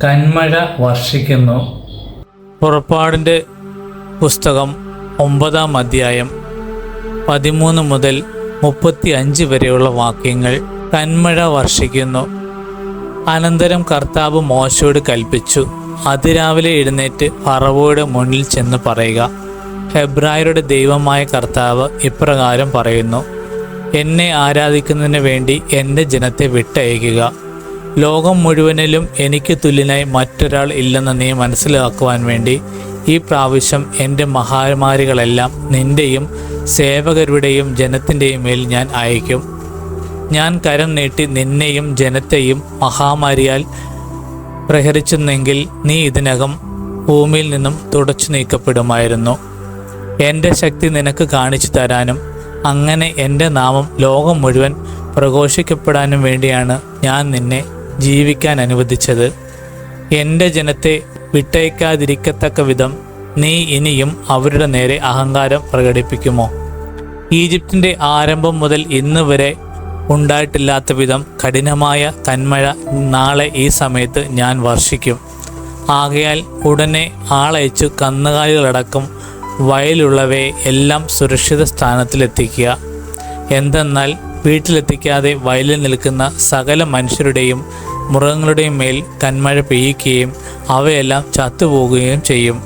കന്മഴ വർഷിക്കുന്നു. പുറപ്പാടിൻ്റെ പുസ്തകം 9-ാം അധ്യായം 13 മുതൽ 35 വരെയുള്ള വാക്യങ്ങൾ. കന്മഴ വർഷിക്കുന്നു. അനന്തരം കർത്താവ് മോശയോട് കൽപ്പിച്ചു, അതിരാവിലെ എഴുന്നേറ്റ് ഫറവോയുടെ മുന്നിൽ ചെന്ന് പറയുക, ഹെബ്രായരുടെ ദൈവമായ കർത്താവ് ഇപ്രകാരം പറയുന്നു, എന്നെ ആരാധിക്കുന്നതിന് വേണ്ടി എൻ്റെ ജനത്തെ വിട്ടയക്കുക. ലോകം മുഴുവനിലും എനിക്ക് തുല്യനായി മറ്റൊരാൾ ഇല്ലെന്ന് നീ മനസ്സിലാക്കുവാൻ വേണ്ടി ഈ പ്രാവശ്യം എൻ്റെ മഹാമാരികളെല്ലാം നിൻ്റെയും സേവകരുടെയും ജനത്തിൻ്റെയും മേൽ ഞാൻ അയക്കും. ഞാൻ കരം നീട്ടി നിന്നെയും ജനത്തെയും മഹാമാരിയാൽ പ്രഹരിച്ചെന്നെങ്കിൽ നീ ഇതിനകം ഭൂമിയിൽ നിന്നും തുടച്ചു നീക്കപ്പെടുമായിരുന്നു. എൻ്റെ ശക്തി നിനക്ക് കാണിച്ചു തരാനും അങ്ങനെ എൻ്റെ നാമം ലോകം മുഴുവൻ പ്രഘോഷിക്കപ്പെടാനും വേണ്ടിയാണ് ഞാൻ നിന്നെ ജീവിക്കാൻ അനുവദിച്ചത്. എൻ്റെ ജനത്തെ വിട്ടയക്കാതിരിക്കത്തക്ക വിധം നീ ഇനിയും അവരുടെ നേരെ അഹങ്കാരം പ്രകടിപ്പിക്കുമോ? ഈജിപ്തിൻ്റെ ആരംഭം മുതൽ ഇന്ന് വരെ ഉണ്ടായിട്ടില്ലാത്ത വിധം കഠിനമായ കന്മഴ നാളെ ഈ സമയത്ത് ഞാൻ വർഷിക്കും. ആകയാൽ ഉടനെ ആളയച്ചു കന്നുകാലികളടക്കം വയലുള്ളവയെ എല്ലാം സുരക്ഷിത സ്ഥാനത്തിലെത്തിക്കുക. എന്തെന്നാൽ വീട്ടിലെത്തിക്കാതെ വയലിൽ നിൽക്കുന്ന സകല മനുഷ്യരുടെയും മൃഗങ്ങളുടെയും മേൽ കന്മഴ പെയ്യുകയും അവയെല്ലാം ചത്തുപോകുകയും ചെയ്യും.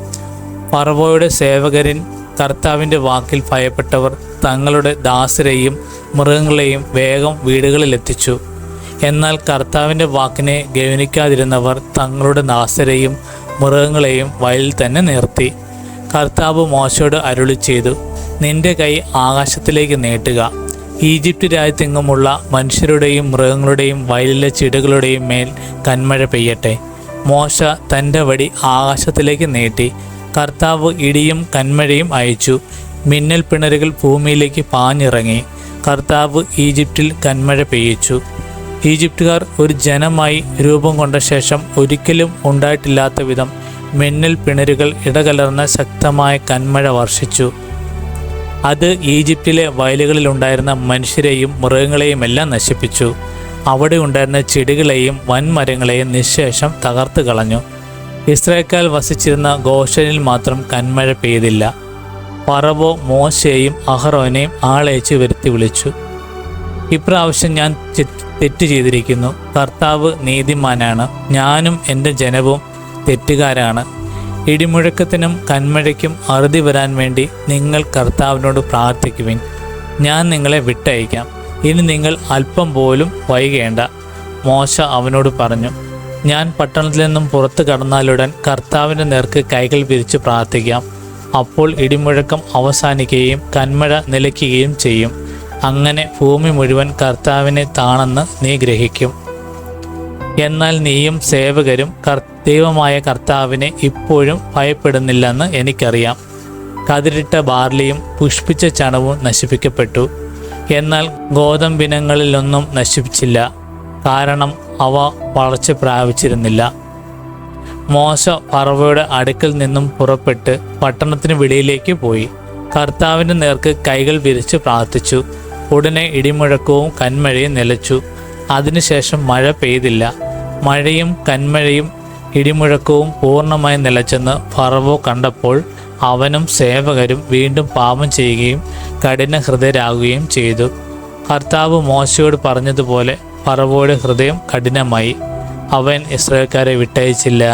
ഫറവോയുടെ സേവകരിൻ കർത്താവിൻ്റെ വാക്കിൽ ഭയപ്പെട്ടവർ തങ്ങളുടെ ദാസരെയും മൃഗങ്ങളെയും വേഗം വീടുകളിലെത്തിച്ചു. എന്നാൽ കർത്താവിൻ്റെ വാക്കിനെ ഗൗനിക്കാതിരുന്നവർ തങ്ങളുടെ ദാസരെയും മൃഗങ്ങളെയും വയലിൽ തന്നെ നിർത്തി. കർത്താവ് മോശയോട് അരുളി ചെയ്തു, നിന്റെ കൈ ആകാശത്തിലേക്ക് നീട്ടുക. ഈജിപ്റ്റ് രാജ്യത്തെങ്ങുമുള്ള മനുഷ്യരുടെയും മൃഗങ്ങളുടെയും വയലിലെ ചെടികളുടെയും മേൽ കന്മഴ പെയ്യട്ടെ. മോശ തൻ്റെ വടി ആകാശത്തിലേക്ക് നീട്ടി. കർത്താവ് ഇടിയും കന്മഴയും അയച്ചു. മിന്നൽ പിണരുകൾ ഭൂമിയിലേക്ക് പാഞ്ഞിറങ്ങി. കർത്താവ് ഈജിപ്തിൽ കന്മഴ പെയ്യിച്ചു. ഈജിപ്തുകാർ ഒരു ജനമായി രൂപം കൊണ്ട ശേഷം ഒരിക്കലും ഉണ്ടായിട്ടില്ലാത്ത വിധം മിന്നൽ പിണരുകൾ ഇടകലർന്ന ശക്തമായ കന്മഴ വർഷിച്ചു. അത് ഈജിപ്തിലെ വയലുകളിലുണ്ടായിരുന്ന മനുഷ്യരെയും മൃഗങ്ങളെയും എല്ലാം നശിപ്പിച്ചു. അവിടെ ഉണ്ടായിരുന്ന ചെടികളെയും വൻമരങ്ങളെയും നിശേഷം തകർത്ത് കളഞ്ഞു. ഇസ്രായേൽക്കാർ വസിച്ചിരുന്ന ഗോശനിൽ മാത്രം കന്മഴ പെയ്തില്ല. ഫറവോ മോശയെയും അഹറോനെയും ആളയച്ച് വരുത്തി വിളിച്ചു, ഇപ്രാവശ്യം ഞാൻ തെറ്റ് ചെയ്തിരിക്കുന്നു. കർത്താവ് നീതിമാനാണ്, ഞാനും എൻ്റെ ജനവും തെറ്റുകാരാണ്. ഇടിമുഴക്കത്തിനും കന്മഴയ്ക്കും അറുതി വരാൻ വേണ്ടി നിങ്ങൾ കർത്താവിനോട് പ്രാർത്ഥിക്കുവിൻ. ഞാൻ നിങ്ങളെ വിട്ടയക്കാം. ഇനി നിങ്ങൾ അല്പം പോലും വൈകേണ്ട. മോശ അവനോട് പറഞ്ഞു, ഞാൻ പട്ടണത്തിൽ നിന്നും പുറത്തു കടന്നാലുടൻ കർത്താവിൻ്റെ നേർക്ക് കൈകൾ വിരിച്ച് പ്രാർത്ഥിക്കാം. അപ്പോൾ ഇടിമുഴക്കം അവസാനിക്കുകയും കന്മഴ നിലയ്ക്കുകയും ചെയ്യും. അങ്ങനെ ഭൂമി മുഴുവൻ കർത്താവിനെ താണെന്ന് നീ ഗ്രഹിക്കും. എന്നാൽ നീയും സേവകരും ദൈവമായ കർത്താവിനെ ഇപ്പോഴും ഭയപ്പെടുന്നില്ലെന്ന് എനിക്കറിയാം. കതിരിട്ട ബാർലിയും പുഷ്പിച്ച ചണവും നശിപ്പിക്കപ്പെട്ടു, എന്നാൽ ഗോതമ്പിനങ്ങളിലൊന്നും നശിപ്പിച്ചില്ല, കാരണം അവ വളർച്ച പ്രാപിച്ചിരുന്നില്ല. മോശ ഫറവോയുടെ അടുക്കൽ നിന്നും പുറപ്പെട്ട് പട്ടണത്തിന് വെളിയിലേക്ക് പോയി. കർത്താവിൻ്റെ നേർക്ക് കൈകൾ വിരിച്ച് പ്രാർത്ഥിച്ചു. ഉടനെ ഇടിമുഴക്കവും കന്മഴയും നിലച്ചു. അതിനുശേഷം മഴ പെയ്തില്ല. മഴയും കന്മഴയും ഇടിമുഴക്കവും പൂർണ്ണമായി നിലച്ചെന്ന് ഫറവോ കണ്ടപ്പോൾ അവനും സേവകരും വീണ്ടും പാപം ചെയ്യുകയും കഠിന ഹൃദയരാകുകയും ചെയ്തു. കർത്താവ് മോശയോട് പറഞ്ഞതുപോലെ ഫറവോയുടെ ഹൃദയം കഠിനമായി. അവൻ ഇസ്രായേൽക്കാരെ വിട്ടയച്ചില്ല.